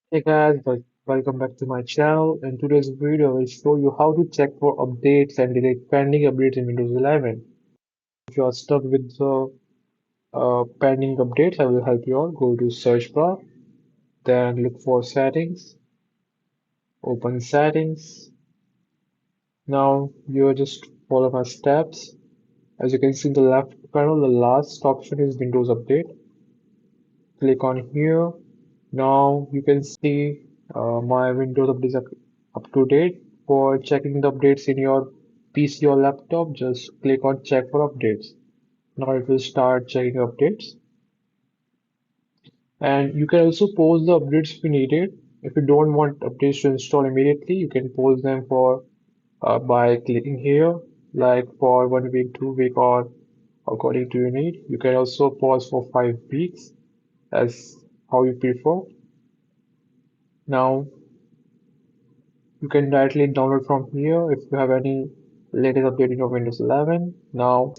Hey guys, welcome back to my channel. In today's video, I will show you how to check for updates and delete pending updates in Windows 11. If you are stuck with the pending updates, I will help you out. Go to search bar, then look for settings, open settings. Now you just follow my steps. As you can see in the left panel, the last option is Windows Update. Click on here. Now you can see my Windows updates are up to date. For checking the updates in your PC or laptop, just click on check for updates. Now it will start checking updates. And you can also pause the updates if you need it. If you don't want updates to install immediately, you can pause them for by clicking here, like for 1 week, 2 week, or according to your need. You can also pause for 5 weeks as how you prefer. Now you can directly download from here if you have any latest update in your Windows 11. Now,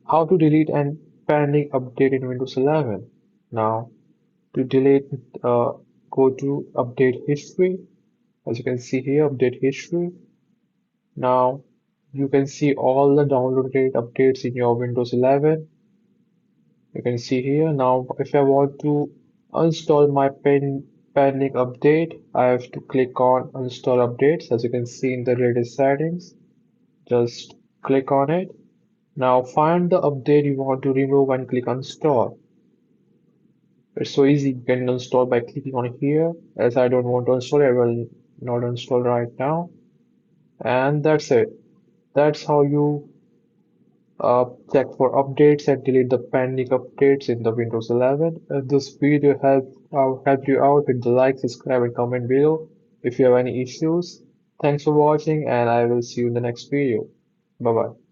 how to delete an pending update in Windows 11. Now, to delete, uh, go to update history. As you can see here, update history. Now, you can see all the downloaded updates in your Windows 11. You can see here. Now, if I want to uninstall my pending update, I have to click on uninstall updates. As you can see in the latest settings. Just click on it. Now find the update you want to remove and click install. It's so easy. You can install by clicking on here. As I don't want to install, I will not install right now. And that's it. That's how you check for updates and delete the pending updates in the Windows 11. If this video helped you out, hit the like, subscribe, and comment below. If you have any issues, thanks for watching, and I will see you in the next video. Bye bye.